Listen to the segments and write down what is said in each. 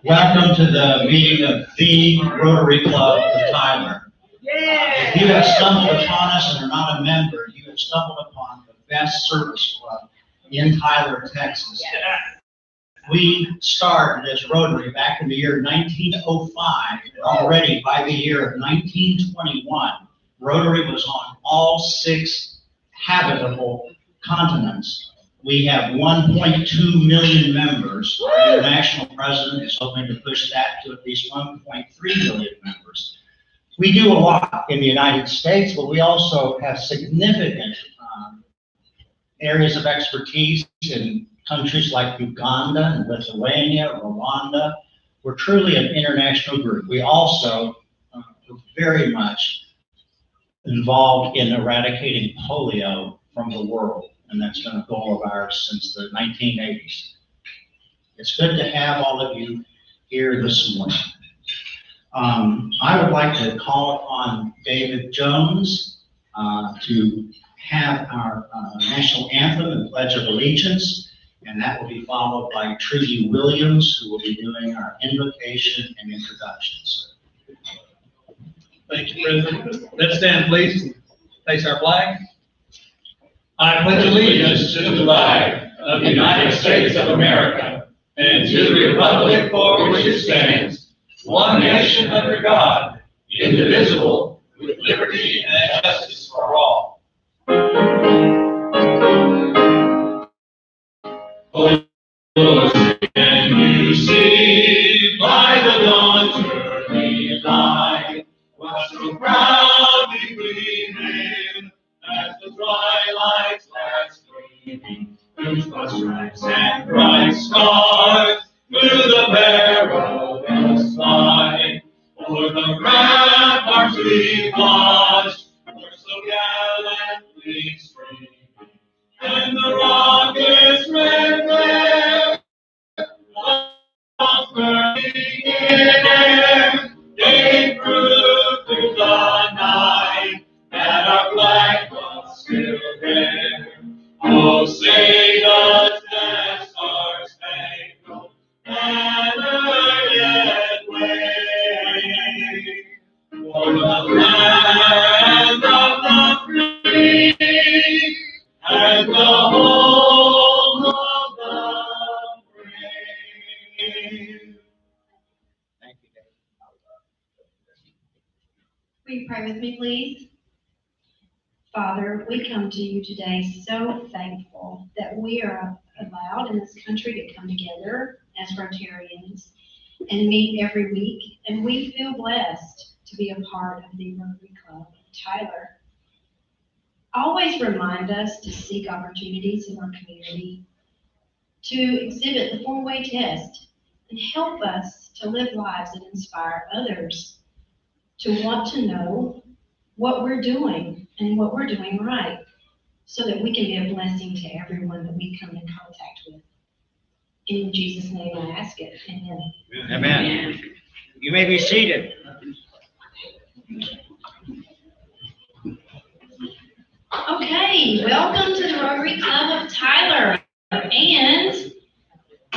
Welcome to the meeting of the Rotary Club of Tyler. If you have stumbled upon us and are not a member, you have stumbled upon the best service club in Tyler, Texas. We started as Rotary back in the year 1905, and already by the year of 1921, Rotary was on all 6 habitable continents. We have 1.2 million members. Our international president is hoping to push that to at least 1.3 million members. We do a lot in the United States, but we also have significant areas of expertise in countries like Uganda and Lithuania, Rwanda. We're truly an international group. We also are very much involved in eradicating polio from the world, and that's been a goal of ours since the 1980s. It's good to have all of you here this morning. I would like to call upon David Jones to have our national anthem and Pledge of Allegiance, and that will be followed by Trudy Williams, who will be doing our invocation and introductions. Thank you, President. Let's stand, please, and face our flag. I pledge allegiance to the flag of the United States of America and to the republic for which it stands, one nation under God, indivisible, with liberty and justice for all. Oh, can you see by the dawn's early light what so proudly gleaming as the twilight's last gleaming through the stripes and bright stars through the perilous fight? For the ramparts we watched were so gallantly streaming, and the rockets' red glare of burning in air gave proof through the night that our flag was still there. Oh, say does that star-spangled banner yet wave for the land of the free and the home of the brave? Thank you, David. Will you pray with me, please? Father, we come to you today so thankful that we are allowed in this country to come together as Rotarians and meet every week, and we feel blessed to be a part of the Rotary Club of Tyler. Always remind us to seek opportunities in our community, to exhibit the four-way test, and help us to live lives that inspire others to want to know what we're doing and what we're doing right, so that we can be a blessing to everyone that we come in contact with. In Jesus' name I ask it. Amen. Amen. You may be seated. Okay, welcome to the Rotary Club of Tyler. And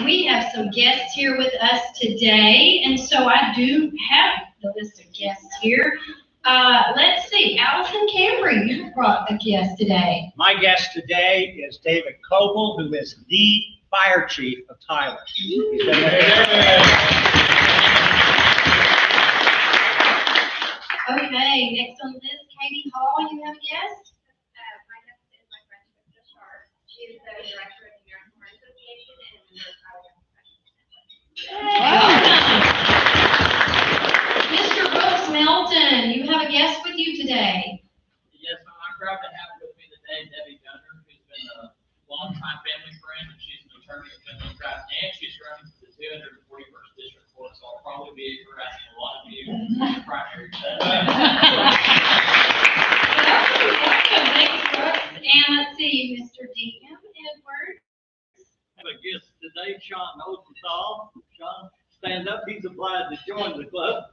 we have some guests here with us today. And so I do have the list of guests here. Let's see, Allison Cambry, you brought a guest today. My guest today is David Coble, who is the fire chief of Tyler. He's been Okay, next on the list, Katie Hall, you have a guest? My guest is my friend, Mr. Sharp. She is the director of the American Heart Association and a member of Welcome. Mr. Brooks Melton, you have a guest with you today. Yes, I'm proud to have with me today Debbie Gunner, who's been a longtime family friend, and she's an attorney at Federal Draft, and she's running for the 241st District Court, so I'll probably be harassing a lot of you in the primary. Thanks, Brooks. And let's see, Mr. D.M. Edwards. I have a guest today, Sean Osenthal. Sean, stand up, he's obliged to join the club.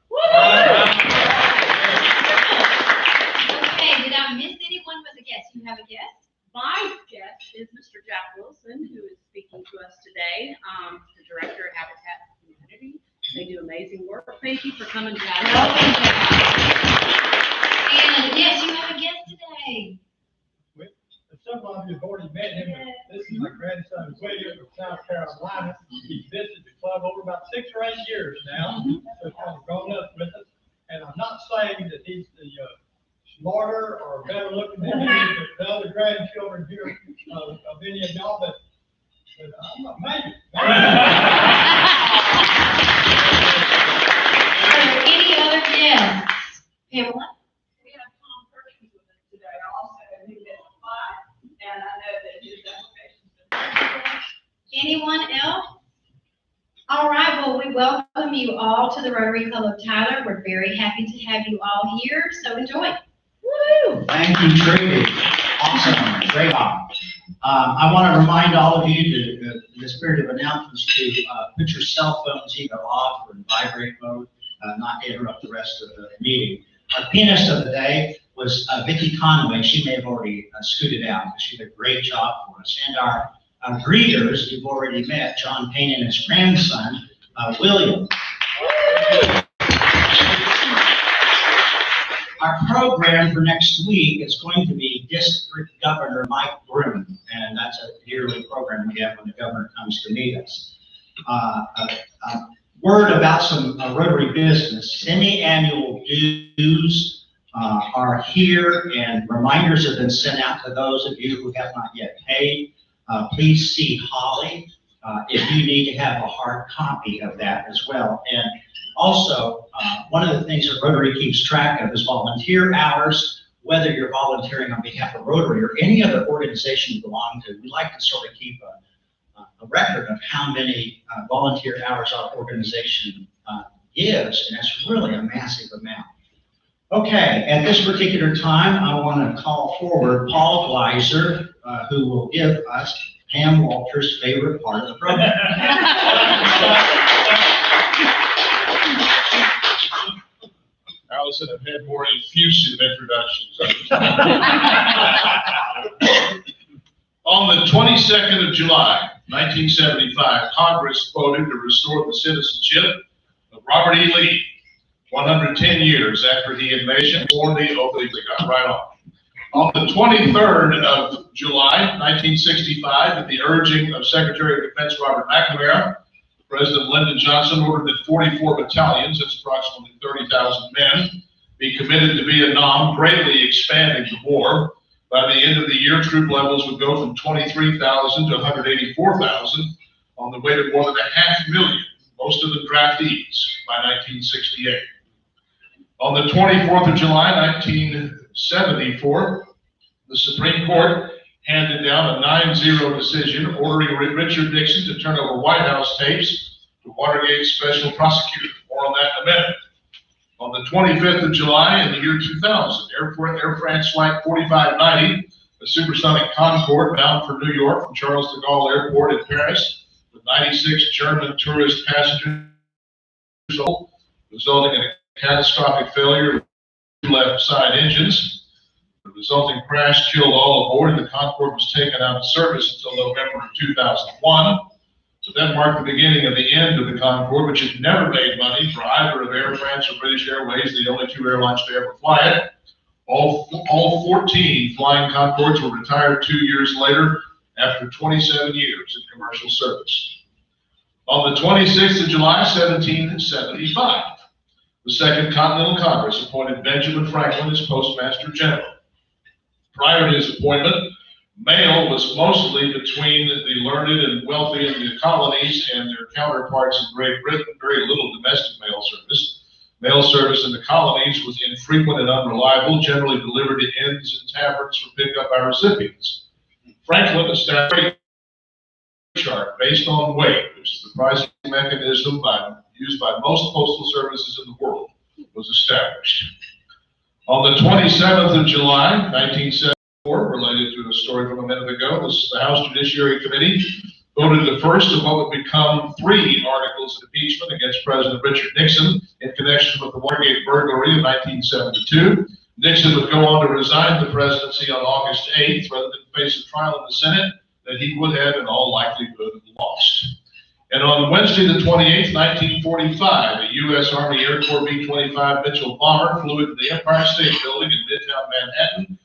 Okay, did I miss anyone with a guest? You have a guest? My guest is Mr. Jack Wilson, who is speaking to us today, the Director of Habitat for Humanity. They do amazing work. Thank you for coming, Jack. Welcome, Jack. And yes, you have a guest today. Some of you have already met him. This is my grandson, William, from South Carolina. He's visited the club over about 6 or 8 years now. So he's kind of grown up with us. And I'm not saying that he's the smarter or better looking than any of the other grandchildren here of any of y'all, but I'm not, maybe. Are there any other guests? Pamela? We have Tom Perkins with us today also, who did apply, and I know that his application's been. Anyone else? All right, well, we welcome you all to the Rotary Club of Tyler. We're very happy to have you all here, so enjoy. Woo! Thank you, Trudy. Awesome, great job. I want to remind all of you to, in the spirit of announcements, to put your cell phones either off or in vibrate mode, not to interrupt the rest of the meeting. Our pianist of the day was Vicki Conway. She may have already scooted out, but she did a great job for us. And our greeters, you've already met, John Payne and his grandson, William. Our program for next week is going to be District Governor Mike Broom, and that's a yearly program we have when the governor comes to meet us. Word about some Rotary business. Semi-annual dues are here, and reminders have been sent out to those of you who have not yet paid. Please see Holly if you need to have a hard copy of that as well. And also, one of the things that Rotary keeps track of is volunteer hours, whether you're volunteering on behalf of Rotary or any other organization you belong to. We like to sort of keep a record of how many volunteer hours our organization gives, and it's really a massive amount. Okay, at this particular time, I want to call forward Paul Gleiser, who will give us Pam Walter's favorite part of the program. Allison, I've had more effusive introductions. On the 22nd of July, 1975, Congress voted to restore the citizenship of Robert E. Lee, 110 years after he had sworn the oath. They got right on. On the 23rd of July, 1965, at the urging of Secretary of Defense Robert McNamara, President Lyndon Johnson ordered that 44 battalions, that's approximately 30,000 men, be committed to Vietnam, greatly expanding the war. By the end of the year, troop levels would go from 23,000 to 184,000, on the way to more than 500,000, most of them draftees, by 1968. On the 24th of July, 1974, the Supreme Court handed down a 9-0 decision ordering Richard Nixon to turn over White House tapes to Watergate's special prosecutor. More on that in a minute. On the 25th of July in the year 2000, Air France Flight 4590, a supersonic Concorde bound for New York from Charles de Gaulle Airport in Paris, with 96 German tourist passengers, resulting in a catastrophic failure of two left side engines. The resulting crash killed all aboard, and the Concorde was taken out of service until November of 2001. So that marked the beginning of the end of the Concorde, which had never made money for either of Air France or British Airways, the only two airlines to ever fly it. All 14 flying Concordes were retired 2 years later after 27 years in commercial service. On the 26th of July, 1775, the Second Continental Congress appointed Benjamin Franklin as Postmaster General. Prior to his appointment, mail was mostly between the learned and wealthy in the colonies and their counterparts in Great Britain. Very little domestic mail service. Mail service in the colonies was infrequent and unreliable, generally delivered to inns and taverns for pickup by recipients. Franklin established a chart based on weight, which is the pricing mechanism used by most postal services in the world, was established. On the 27th of July, 1974, related to a story from a minute ago, the House Judiciary Committee voted the first of what would become 3 articles of impeachment against President Richard Nixon in connection with the Watergate burglary of 1972. Nixon would go on to resign the presidency on August 8th rather than face a trial in the Senate that he would have in all likelihood lost. And on Wednesday the 28th, 1945, a U.S. Army Air Corps B-25 Mitchell bomber flew into the Empire State Building in Midtown Manhattan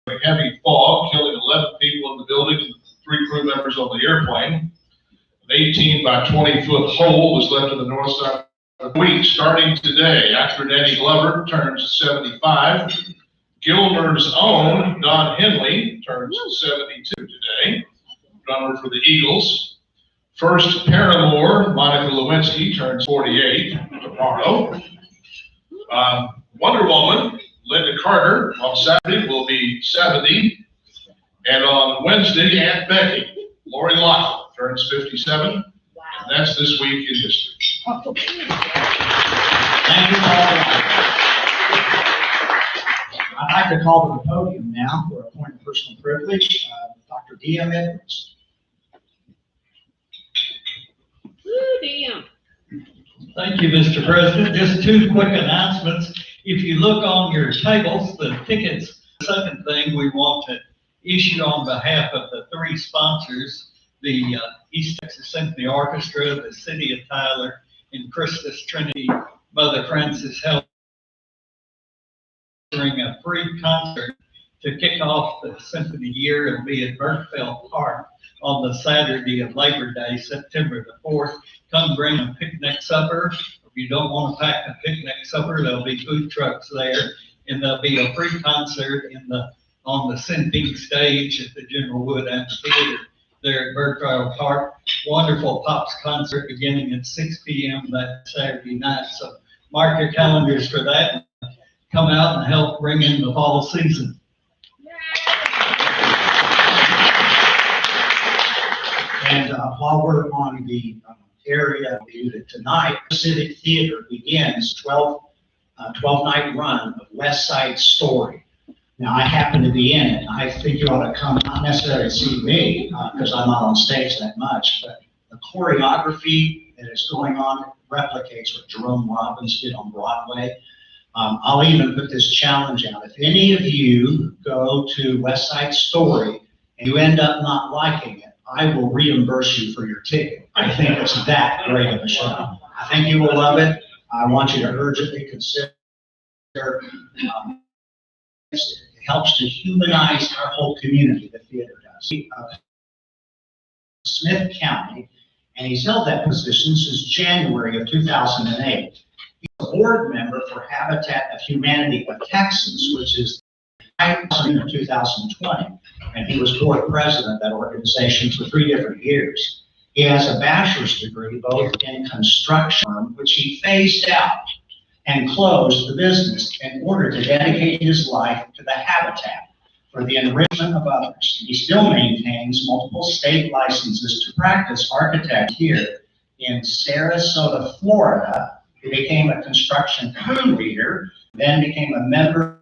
in a heavy fog, killing 11 people in the building and 3 crew members on the airplane. An 18 by 20-foot hole was left in the north side of the week. Starting today, actor Danny Glover turns 75. Gilmer's own Don Henley turns 72 today, drummer for the Eagles. First Paramore, Monica Lewinsky, turns 48 tomorrow. Wonder Woman, Linda Carter, on Saturday will be 70. And on Wednesday, Aunt Becky, Lori Loughlin, turns 57. Wow. And that's this week in history. Thank you, Paul. I'd like to call to the podium now for a point of personal privilege, Dr. D.M. Edwards. Woo, damn. Thank you, Mr. President. Just 2 quick announcements. If you look on your tables, the tickets, the second thing we want to issue on behalf of the 3 sponsors, the East Texas Symphony Orchestra, the City of Tyler, and Christus Trinity Mother Francis Health, during a free concert to kick off the symphony year and be at Burkeville Park on the Saturday of Labor Day, September the 4th. Come bring a picnic supper. If you don't want to pack a picnic supper, there'll be food trucks there, and there'll be a free concert on the symphony stage at the General Wood Amphitheater there at Burkeville Park. Wonderful Pops concert beginning at 6 p.m. that Saturday night. So mark your calendars for that. Come out and help bring in the fall season. And while we're on the area tonight, Civic Theater begins 12-night run of West Side Story. Now, I happen to be in it. I think you ought to come, not necessarily to see me, because I'm not on stage that much, but the choreography that is going on replicates what Jerome Robbins did on Broadway. I'll even put this challenge out. If any of you go to West Side Story and you end up not liking it, I will reimburse you for your ticket. I think it's that great of a show. I think you will love it. I want you to urgently consider. It helps to humanize our whole community, the theater does. Smith County, and he's held that position since January of 2008. He's a board member for Habitat of Humanity of Texas, which is in 2020, and he was board president of that organization for 3 different years. He has a bachelor's degree both in construction, which he phased out, and closed the business in order to dedicate his life to the habitat for the enrichment of others. He still maintains multiple state licenses to practice architect here in Sarasota, Florida. He became a construction crew leader, then became a member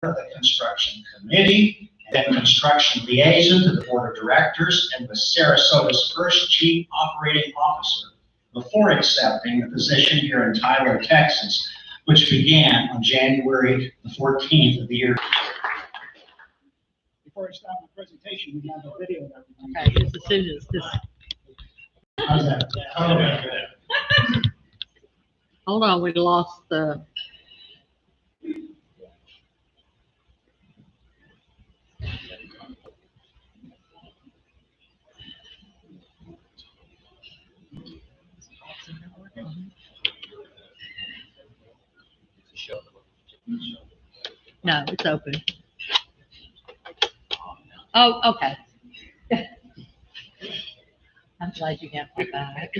of the construction committee, then construction liaison to the board of directors, and was Sarasota's first chief operating officer before accepting the position here in Tyler, Texas, which began on January the 14th of the year. Before I start my presentation, we have a video that we Okay, his decision is this. How's that? Hold on, we lost the. No, it's open. Oh, okay. I'm glad you have my back.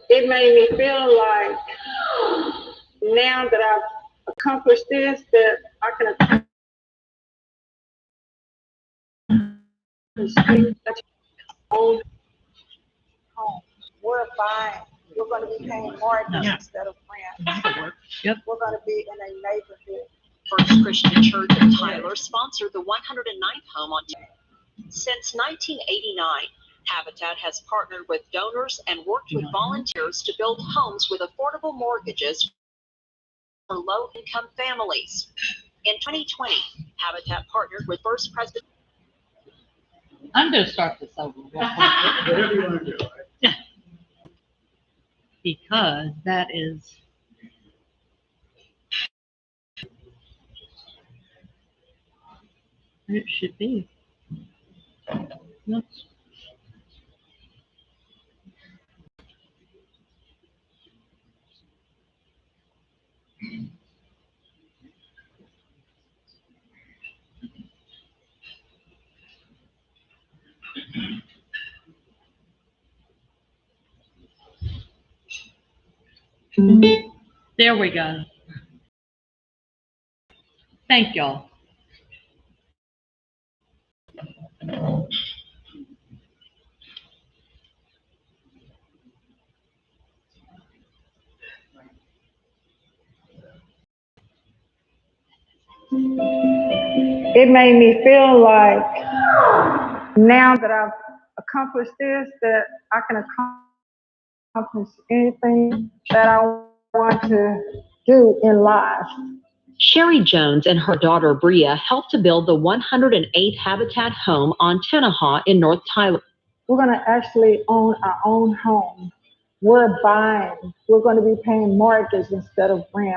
It made me feel like now that I've accomplished this, that I can accomplish own home. We're buying. We're going to be paying mortgage instead of rent. Yep. We're going to be in a neighborhood. First Christian Church of Tyler sponsored the 109th home on. Since 1989, Habitat has partnered with donors and worked with volunteers to build homes with affordable mortgages for low-income families. In 2020, Habitat partnered with First Presbyterian. I'm gonna start this over. Whatever you want to do, right? Because that is. It should be. Yep. There we go. Thank y'all. It made me feel like now that I've accomplished this, that I can accomplish anything that I want to do in life. Sherry Jones and her daughter Bria helped to build the 108th Habitat home on Tenaha in North Tyler. We're going to actually own our own home. We're buying. We're going to be paying mortgage instead of rent.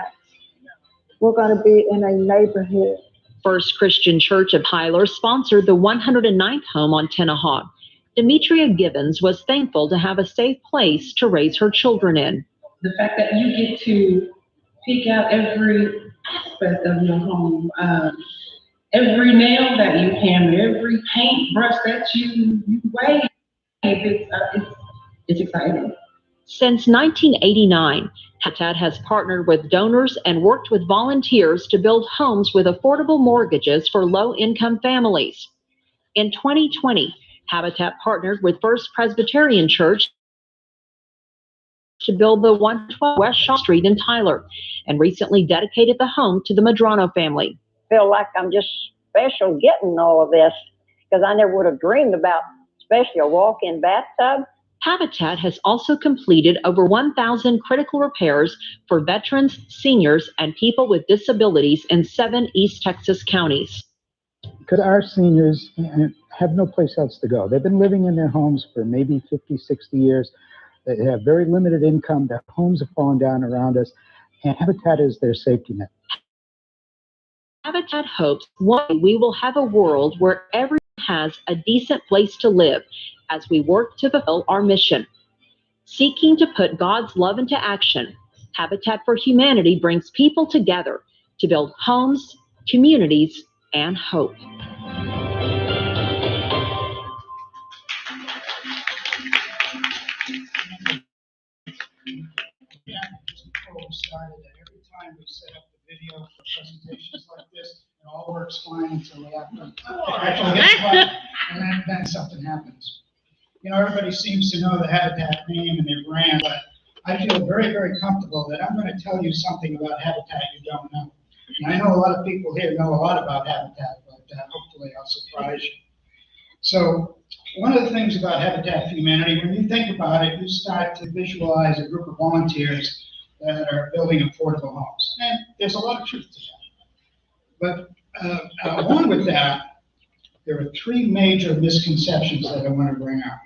We're going to be in a neighborhood. First Christian Church of Tyler sponsored the 109th home on Tenaha. Demetria Gibbons was thankful to have a safe place to raise her children in. The fact that you get to pick out every aspect of your home, every nail that you hammer, every paintbrush that you wave, it's exciting. Since 1989, Habitat has partnered with donors and worked with volunteers to build homes with affordable mortgages for low-income families. In 2020, Habitat partnered with First Presbyterian Church to build the 112 West Shaw Street in Tyler, and recently dedicated the home to the Madrano family. I feel like I'm just special getting all of this, because I never would have dreamed about especially a walk-in bathtub. Habitat has also completed over 1,000 critical repairs for veterans, seniors, and people with disabilities in 7 East Texas counties. Because our seniors have no place else to go. They've been living in their homes for maybe 50, 60 years. They have very limited income. Their homes have fallen down around us, and Habitat is their safety net. Habitat hopes one day we will have a world where everyone has a decent place to live as we work to fulfill our mission. Seeking to put God's love into action, Habitat for Humanity brings people together to build homes, communities, and hope. Yeah, just before we started, that every time we set up the video for presentations like this, it all works fine until we have to actually get started, and then something happens. You know, everybody seems to know the Habitat name and their brand, but I feel very, very comfortable that I'm going to tell you something about Habitat you don't know. And I know a lot of people here know a lot about Habitat, but hopefully I'll surprise you. So one of the things about Habitat for Humanity, when you think about it, you start to visualize a group of volunteers that are building affordable homes. And there's a lot of truth to that. But along with that, there are three major misconceptions that I want to bring up.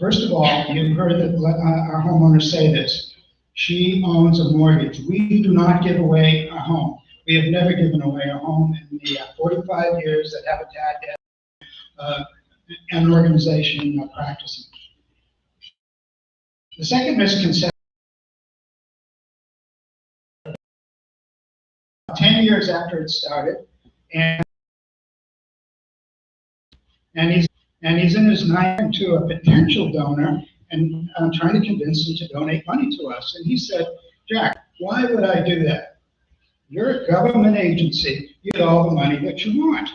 First of all, you've heard our homeowners say this. She owns a mortgage. We do not give away a home. We have never given away a home in the 45 years that Habitat has an organization practicing. The second misconception, 10 years after it started, and he's in his ninth to a potential donor, and I'm trying to convince him to donate money to us. And he said, Jack, why would I do that? You're a government agency, you get all the money that you want.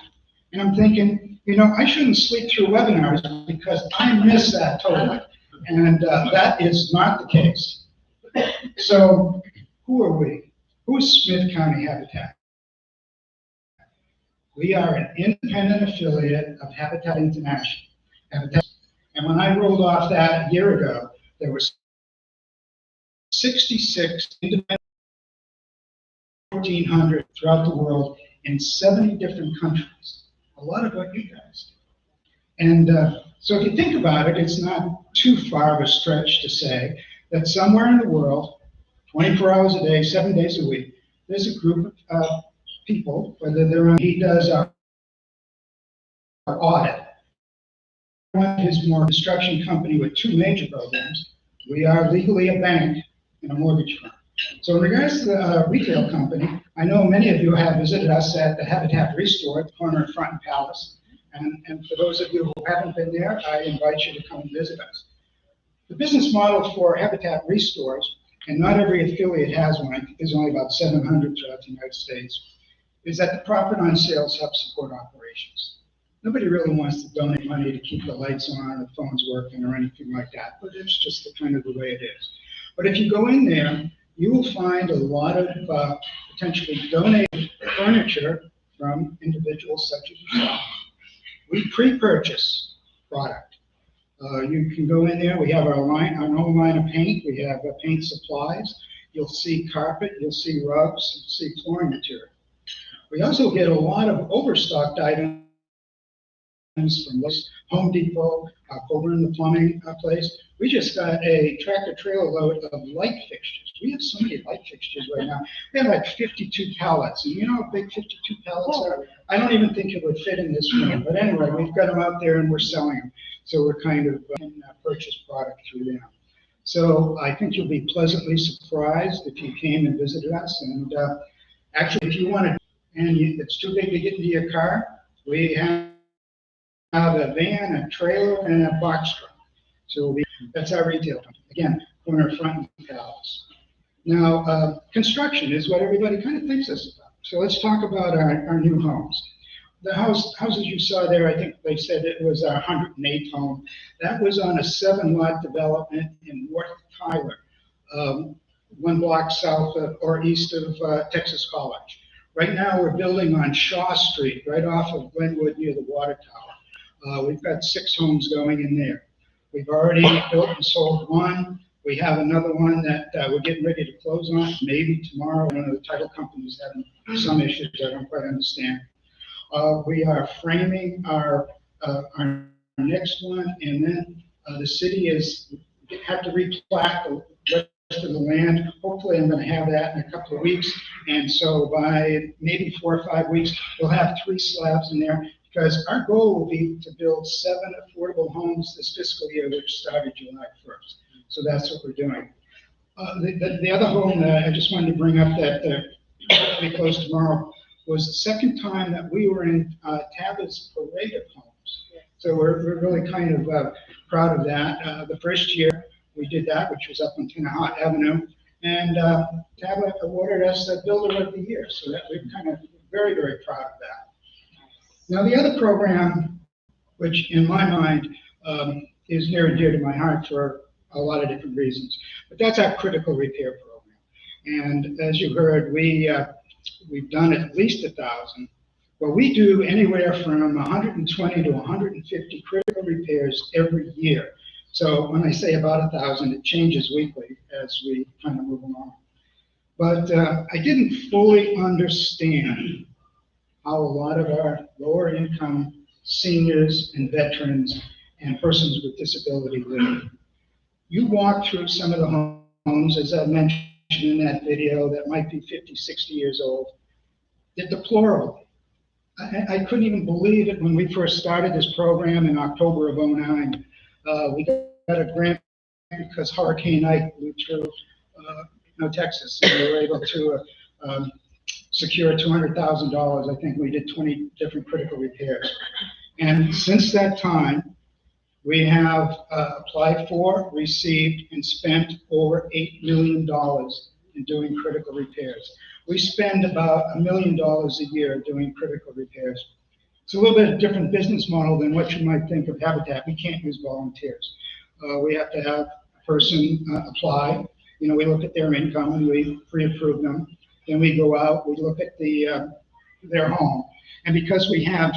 And I'm thinking, you know, I shouldn't sleep through webinars because I miss that totally. And that is not the case. So who are we? Who is Smith County Habitat? We are an independent affiliate of Habitat International. And when I rolled off that a year ago, there were 66 independent 1,400 throughout the world in 70 different countries. A lot of what you guys do. And so if you think about it, it's not too far of a stretch to say that somewhere in the world, 24 hours a day, 7 days a week, there's a group of people, whether they're on, he does our audit. His more construction company with two major programs. We are legally a bank and a mortgage firm. So in regards to the retail company, I know many of you have visited us at the Habitat Restore at the corner of Front and Palace. And for those of you who haven't been there, I invite you to come and visit us. The business model for Habitat Restores, and not every affiliate has one, I think there's only about 700 throughout the United States, is that the profit on sales helps support operations. Nobody really wants to donate money to keep the lights on or the phones working or anything like that, but it's just the kind of the way it is. But if you go in there, you will find a lot of potentially donated furniture from individuals such as yourself. We pre-purchase product. You can go in there, we have our own line of paint, we have paint supplies, you'll see carpet, you'll see rugs, you'll see flooring material. We also get a lot of overstocked items from Home Depot, over in the plumbing place. We just got a tractor trailer load of light fixtures. We have so many light fixtures right now. We have like 52 pallets, and you know how big 52 pallets are? I don't even think it would fit in this room, but anyway, we've got them out there and we're selling them. So we're kind of purchase product through them. So I think you'll be pleasantly surprised if you came and visited us. And actually, if you want to, and it's too big to get into your car, we have a van, a trailer, and a box truck. So that's our retail company. Again, corner Front and Palace. Now, construction is what everybody kind of thinks us about. So let's talk about our new homes. The houses you saw there, I think they said it was our 108th home. That was on a 7-lot development in North Tyler, 1 block south of, or east of Texas College. Right now, we're building on Shaw Street, right off of Glenwood near the water tower. We've got 6 homes going in there. We've already built and sold 1. We have another one that we're getting ready to close on, maybe tomorrow. I don't know, the title company's having some issues I don't quite understand. We are framing our next one, and then the city had to replat the rest of the land. Hopefully, I'm going to have that in a couple of weeks, and so by maybe 4 or 5 weeks, we'll have 3 slabs in there, because our goal will be to build 7 affordable homes this fiscal year, which started July 1st. So that's what we're doing. The other home that I just wanted to bring up that we close tomorrow was the second time that we were in Tabitha's parade of homes. So we're really kind of proud of that. The first year we did that, which was up on Tenahot Avenue, and Tabitha awarded us the Builder of the Year. So that we're kind of very, very proud of that. Now the other program, which in my mind is near and dear to my heart for a lot of different reasons, but that's our critical repair program. And as you heard, we've done at least 1,000, but we do anywhere from 120 to 150 critical repairs every year. So when I say about 1,000, it changes weekly as we kind of move along. But I didn't fully understand how a lot of our lower income seniors and veterans and persons with disability live. You walk through some of the homes, as I mentioned in that video, that might be 50, 60 years old. They're deplorable. I couldn't even believe it when we first started this program in October of '09. We got a grant because Hurricane Ike blew through Texas, and we were able to secure $200,000. I think we did 20 different critical repairs. And since that time, we have applied for, received, and spent over $8 million in doing critical repairs. We spend about $1 million a year doing critical repairs. It's a little bit of a different business model than what you might think of Habitat. We can't use volunteers. We have to have a person apply. You know, we look at their income and we pre-approve them. Then we go out, we look at their home. And because we have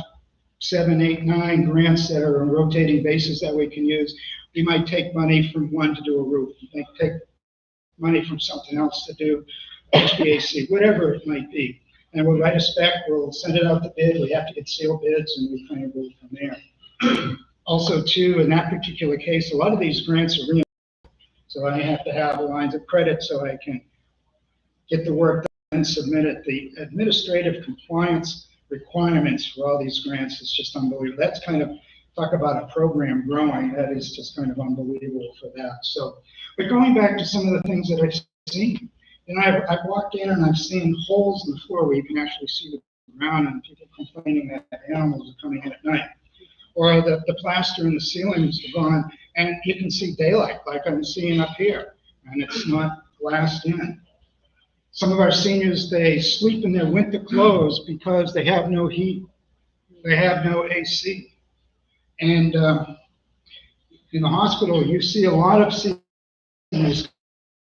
7, 8, 9 grants that are on a rotating basis that we can use, we might take money from one to do a roof. We might take money from something else to do HVAC, whatever it might be. And we'll write a spec, we'll send it out to bid, we have to get sealed bids, and we kind of go from there. Also, too, in that particular case, a lot of these grants are reimbursed. So I have to have lines of credit so I can get the work done and submit it. The administrative compliance requirements for all these grants is just unbelievable. That's kind of, talk about a program growing, that is just kind of unbelievable for that. So, but going back to some of the things that I've seen, and I've walked in and I've seen holes in the floor where you can actually see the ground, and people complaining that animals are coming in at night. Or the plaster in the ceilings are gone, and you can see daylight like I'm seeing up here, and it's not glassed in. Some of our seniors, they sleep in their winter clothes because they have no heat. They have no AC. And in the hospital, you see a lot of seniors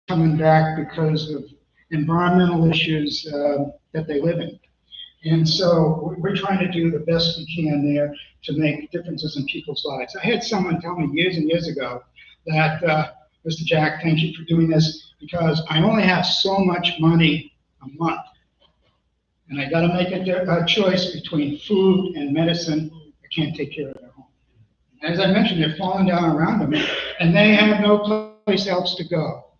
coming back because of environmental issues that they live in. And so we're trying to do the best we can there to make differences in people's lives. I had someone tell me years and years ago that, Mr. Jack, thank you for doing this, because I only have so much money a month. And I gotta make a choice between food and medicine. I can't take care of their home. As I mentioned, they're falling down around them, and they have no place else to go.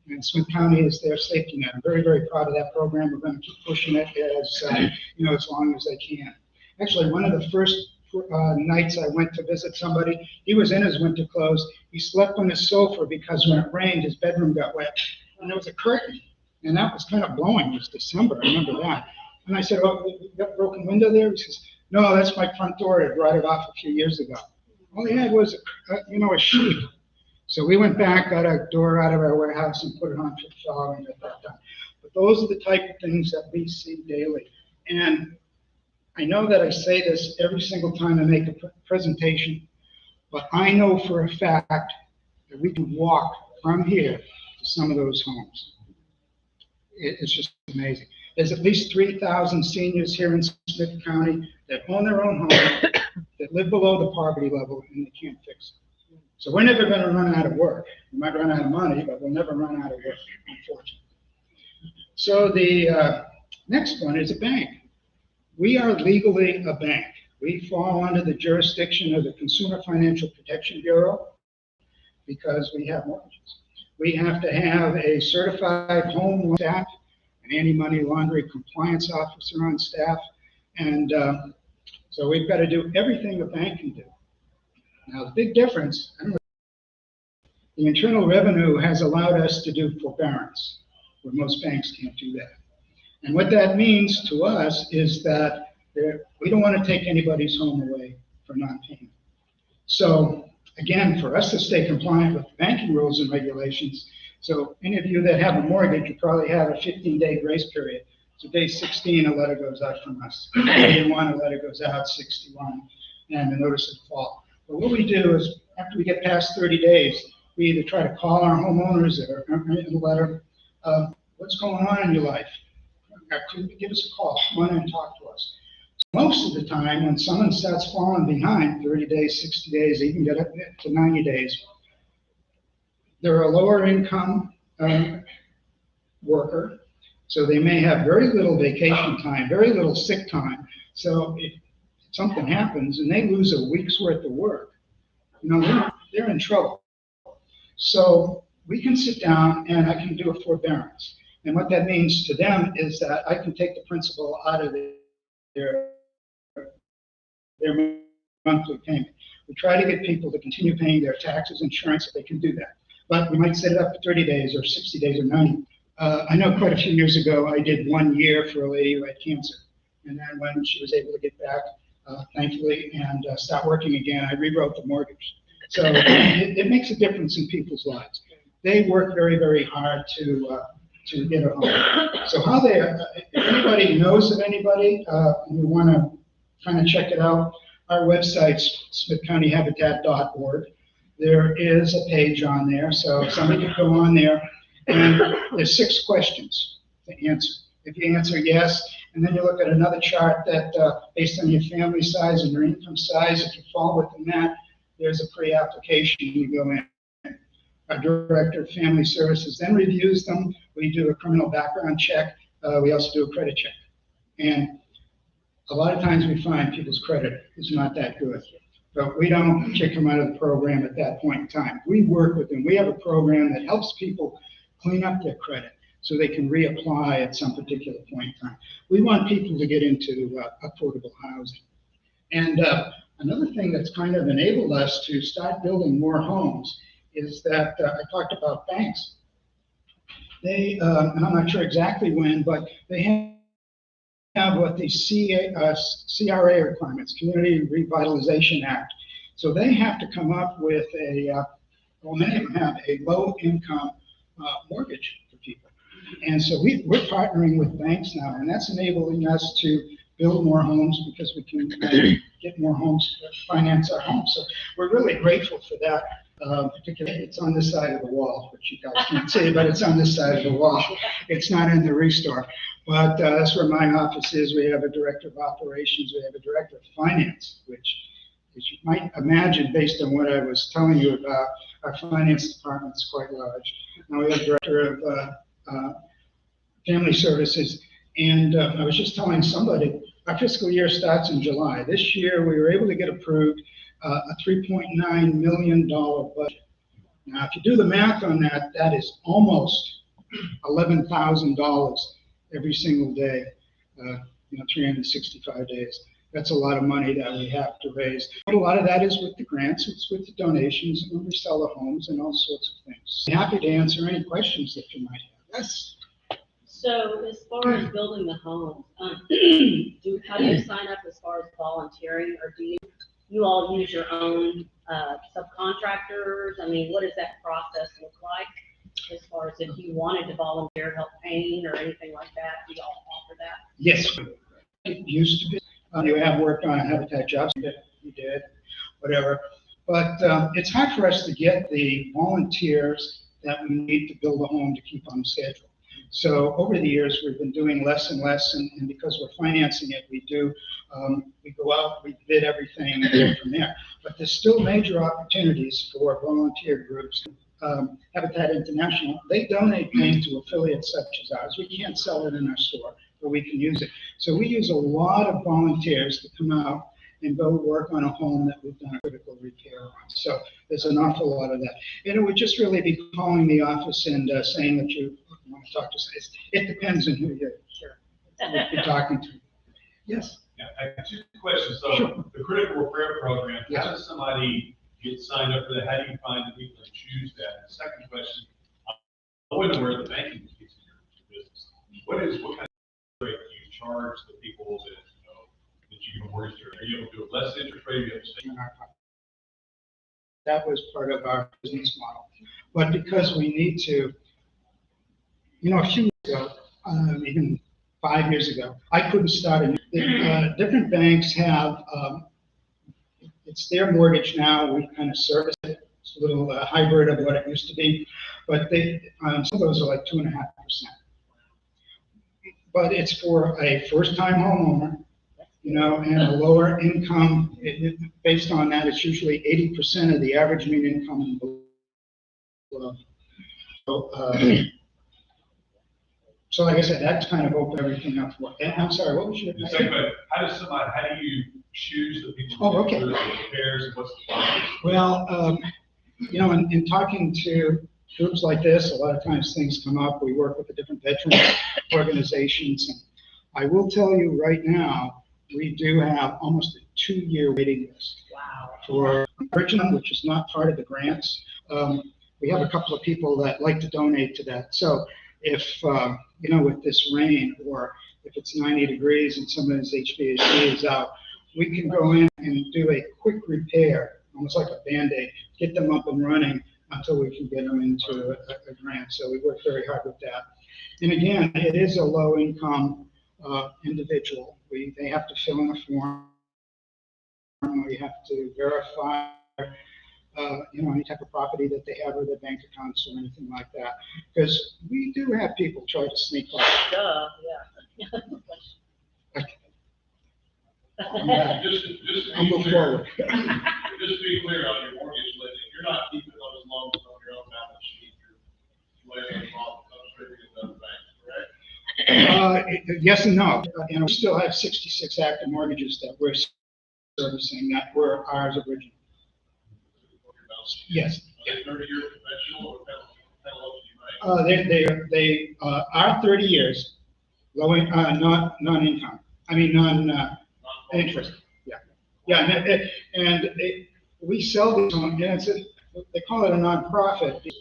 And Smith County is their safety net. I'm very, very proud of that program. We're going to keep pushing it as as long as I can. Actually, one of the first nights I went to visit somebody, he was in his winter clothes. He slept on his sofa because when it rained, his bedroom got wet, and there was a curtain, and that was kind of blowing. It was December. I remember that. And I said, "Oh, you got a broken window there?" He says, "No, that's my front door. I brought it off a few years ago." All he had was a sheet. So we went back, got a door out of our warehouse and put it on for the shower and got that done. But those are the type of things that we see daily. And I know that I say this every single time I make a presentation, but I know for a fact that we can walk from here to some of those homes. It's just amazing. There's at least 3,000 seniors here in Smith County that own their own home, that live below the poverty level, and they can't fix it. So we're never going to run out of work. We might run out of money, but we'll never run out of work, unfortunately. So the next one is a bank. We are legally a bank. We fall under the jurisdiction of the Consumer Financial Protection Bureau because we have mortgages. We have to have a certified home staff, an anti-money laundering compliance officer on staff, and so we've got to do everything a bank can do. Now, the big difference, the Internal Revenue has allowed us to do forbearance, where most banks can't do that. And what that means to us is that we don't want to take anybody's home away for non-payment. So again, for us to stay compliant with banking rules and regulations, so any of you that have a mortgage, you probably have a 15-day grace period. So day 16, a letter goes out from us. Day 1, a letter goes out, 61, and a notice of default. But what we do is, after we get past 30 days, we either try to call our homeowners that are in the letter, what's going on in your life? Give us a call, come on in and talk to us. So most of the time, when someone starts falling behind, 30 days, 60 days, even get up to 90 days, they're a lower income worker, so they may have very little vacation time, very little sick time. So if something happens and they lose a week's worth of work, they're in trouble. So we can sit down and I can do a forbearance. And what that means to them is that I can take the principal out of their monthly payment. We try to get people to continue paying their taxes, insurance, if they can do that. But we might set it up for 30 days or 60 days or 90. I know quite a few years ago, I did 1 year for a lady who had cancer. And then when she was able to get back, thankfully, and start working again, I rewrote the mortgage. So it makes a difference in people's lives. They work very, very hard to get a home. So how they, if anybody knows of anybody, and you want to kind of check it out, our website's smithcountyhabitat.org. There is a page on there, so somebody could go on there, and there's 6 questions to answer. If you answer yes, and then you look at another chart that, based on your family size and your income size, if you fall within that, there's a pre-application, you go in. Our Director of Family Services then reviews them. We do a criminal background check. We also do a credit check. And a lot of times we find people's credit is not that good. But we don't kick them out of the program at that point in time. We work with them. We have a program that helps people clean up their credit so they can reapply at some particular point in time. We want people to get into affordable housing. And another thing that's kind of enabled us to start building more homes is that I talked about banks. They, and I'm not sure exactly when, but they have what the CRA requirements, Community Revitalization Act. So they have to come up with well, many of them have a low-income mortgage for people. And so we're partnering with banks now, and that's enabling us to build more homes because we can get more homes to finance our homes. So we're really grateful for that. Particularly, it's on this side of the wall, which you guys can't see, but it's on this side of the wall. It's not in the restore. But that's where my office is. We have a Director of Operations. We have a Director of Finance, which, as you might imagine, based on what I was telling you about, our finance department is quite large. Now we have a Director of Family Services. And I was just telling somebody, our fiscal year starts in July. This year, we were able to get approved a $3.9 million budget. Now, if you do the math on that, that is almost $11,000 every single day, 365 days. That's a lot of money that we have to raise. But a lot of that is with the grants, it's with the donations, and when we sell the homes and all sorts of things. Happy to answer any questions that you might have. Yes? So as far as building the homes, how do you sign up as far as volunteering, or do you all use your own subcontractors? I mean, what does that process look like as far as if you wanted to volunteer, help paint or anything like that? Do you all offer that? Yes, it used to be. You have worked on Habitat jobs, you did, whatever. But it's hard for us to get the volunteers that we need to build a home to keep on schedule. So over the years, we've been doing less and less, and because we're financing it, we go out, we bid everything, and go from there. But there's still major opportunities for volunteer groups. Habitat International, they donate paint to affiliates such as ours. We can't sell it in our store, but we can use it. So we use a lot of volunteers to come out and go work on a home that we've done a critical repair on. So there's an awful lot of that. And it would just really be calling the office and saying that you want to talk to us. It depends on who you're talking to. Yes? Yeah, I have 2 questions. So Sure. the critical repair program, Yes. how does somebody get signed up for that? How do you find the people that choose that? The second question, I wasn't aware of the banking fees in your business. What kind of rate do you charge the people that you can mortgage to? Are you able to do a less interest rate? You have to stay That was part of our business model. But because we need to, a few years ago, even 5 years ago, I couldn't start different banks have, it's their mortgage now, we kind of service it. It's a little hybrid of what it used to be, but some of those are like 2.5%. But it's for a first-time homeowner, and a lower income. Based on that, it's usually 80% of the average mean income and below. So like I said, that's kind of opened everything up for. And I'm sorry, what was your? The second question, how do you choose the people? Oh, okay. Who repairs and what's the process? Well, in talking to groups like this, a lot of times things come up. We work with the different veteran organizations. And I will tell you right now, we do have almost a 2-year waiting list. Wow. For original, which is not part of the grants. We have a couple of people that like to donate to that. So if, with this rain, or if it's 90 degrees and somebody's HVAC is out, we can go in and do a quick repair, almost like a Band-Aid, get them up and running until we can get them into a grant. So we work very hard with that. And again, it is a low-income individual. They have to fill in a form. We have to verify, any type of property that they have or their bank accounts or anything like that. Because we do have people try to sneak off. Duh, yeah. I'll move forward. Just to be clear on your mortgage lending, you're not keeping those loans on your own balance sheet. You're laying them off on other banks, correct? Yes and no. We still have 66 active mortgages that we're servicing that were ours originally. Yes. Are they 30-year conventional or penalty? They are 30 years, non-income. Non-interest. Yeah. We sell these on, they call it a nonprofit. It's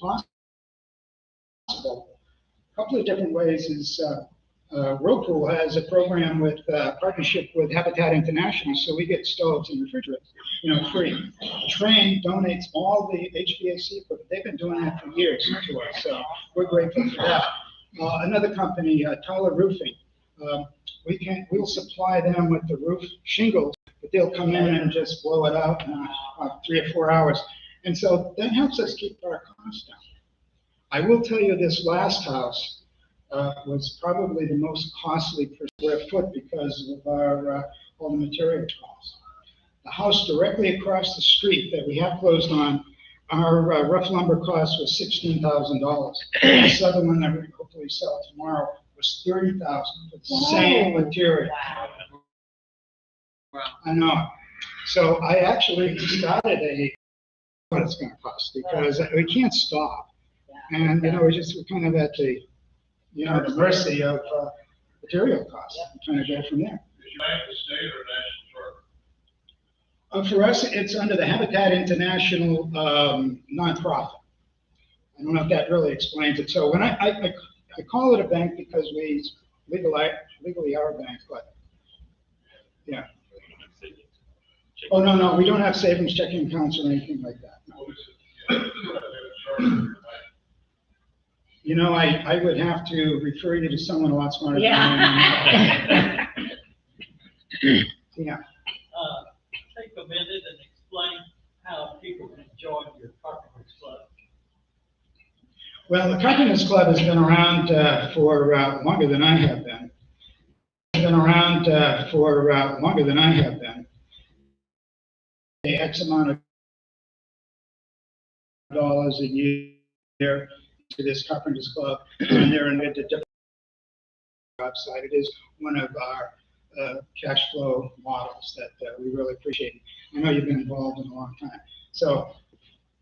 possible. A couple of different ways is Whirlpool has a program with partnership with Habitat International, so we get stoves and refrigerators, free. Trane donates all the HVAC equipment. They've been doing that for years to us, so we're grateful for that. Another company, Tyler Roofing, we'll supply them with the roof shingles, but they'll come in and just blow it out in 3 or 4 hours, and so that helps us keep our costs down. I will tell you, this last house was probably the most costly per square foot because of our all the material costs. The house directly across the street that we have closed on, our rough lumber cost was $16,000. This other one that we hopefully sell tomorrow was $30,000 for the same material. Wow. I know. So I actually started what it's going to cost because we can't stop, and we're kind of at the the mercy of material costs. We're trying to go from there. Is your bank the state or national charter? For us, it's under the Habitat International nonprofit. I don't know if that really explains it. So when I call it a bank because we legally are a bank, but yeah. Oh, no, we don't have savings checking accounts or anything like that. No. I would have to refer you to someone a lot smarter than I am. Yeah. Take a minute and explain how people can join your Carpenters Club. Well, the Carpenters Club has been around for longer than I have been. The X amount of dollars a year to this Carpenters Club, and they're in a different website. It is one of our cash flow models that we really appreciate. I know you've been involved in a long time, so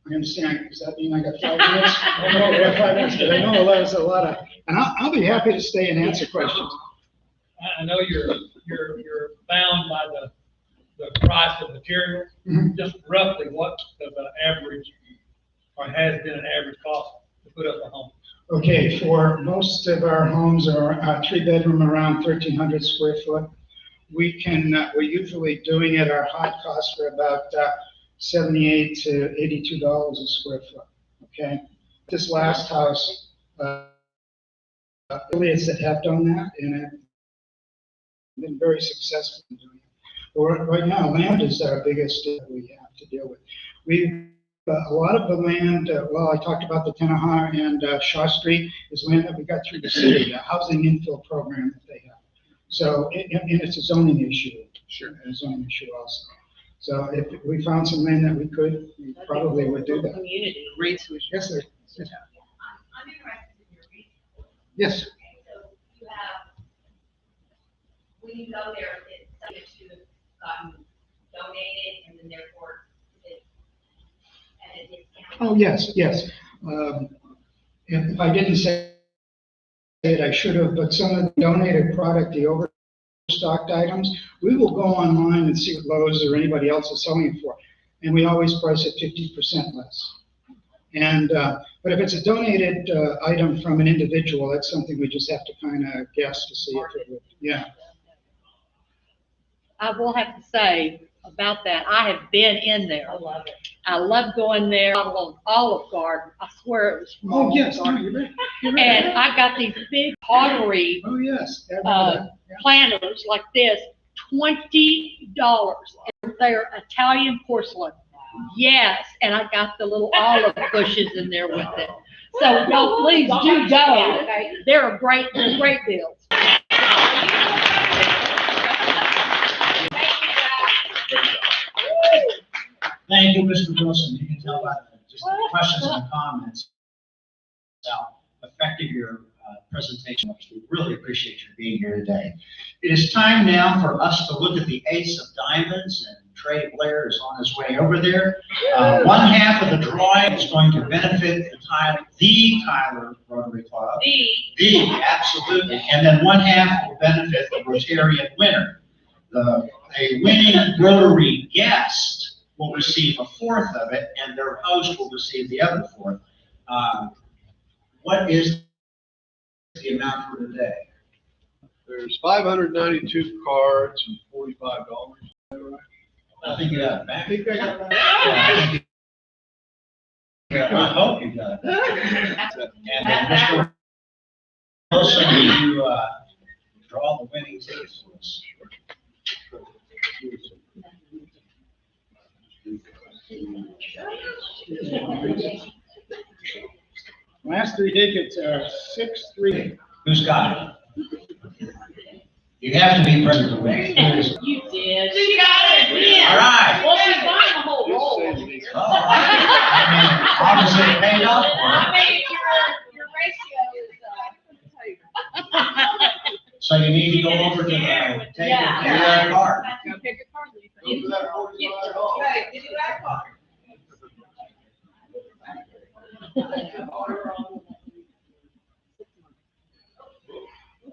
I understand. Does that mean I got 5 minutes? I know we have 5 minutes, but I know there's a lot of, and I'll be happy to stay and answer questions. I know you're bound by the price of materials? Just roughly, what does an average, or has been an average cost to put up a home? Okay, for most of our homes are 3-bedroom around 1,300 square foot. We're usually doing at our high cost for about $78 to $82 a square foot, okay? This last house, affiliates that have done that and have been very successful in doing it. But right now, land is our biggest we have to deal with. A lot of the land, well, I talked about the Tenahar and Shaw Street is land that we got through the city, a housing infill program that they have. So, and it's a zoning issue. Sure. A zoning issue also. So if we found some land that we could, we probably would do that. Community. Yes, sir. Yes. I'm interested in your research. Yes. Okay, so you have, when you go there, it's subject to gotten donated and then therefore it's at a discount. Oh, yes, yes. If I didn't say it, I should have, but some of the donated product, the overstocked items, we will go online and see what Lowe's or anybody else is selling it for. And we always price it 50% less. And, but if it's a donated item from an individual, that's something we just have to kind of guess to see if it would, yeah. I will have to say about that, I have been in there. I love it. I love going there. I was on Olive Garden. I swear it was from Oh, Olive yes, no, Garden. you're right. You're right. And I got these big pottery Oh, yes. I remember that. Yeah. planters like this, $20. And they're Italian porcelain. Yes, and I got the little olive bushes in there with it. So, no, please do go. They're great deals. Thank you, Mr. Wilson. You can tell by just the questions and comments how effective your presentation was. We really appreciate you being here today. It is time now for us to look at the ace of diamonds, and Trey Blair is on his way over there. One half of the drawing is going to benefit the Tyler Rotary Club. Absolutely. And then one half will benefit the Rotarian winner. A winning Rotary guest will receive a fourth of it, and their host will receive the other fourth. What is the amount for today? There's 592 cards and $45. I think you got it back. I think I got it back. I hope you got it. And then Mr. Wilson, will you draw the winning tickets for us? Last three digits are 6-3. Who's got it? You have to be present to win. You did. She got it. All right. Well, she's buying the whole roll. All right. I mean, obviously it paid off for I her. mean, your ratio is, So you need to go over to the table, take your card. Pick a card. Right, give you that card.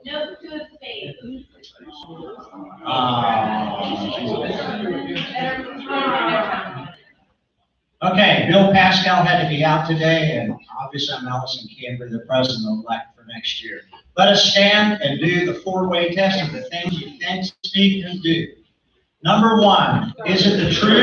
No good faith. Okay, Bill Pascal had to be out today, and obviously I'm Allison Canberra, the president-elect for next year. Let us stand and do the four-way test of the things you think, speak, and do. Number one, is it the truth?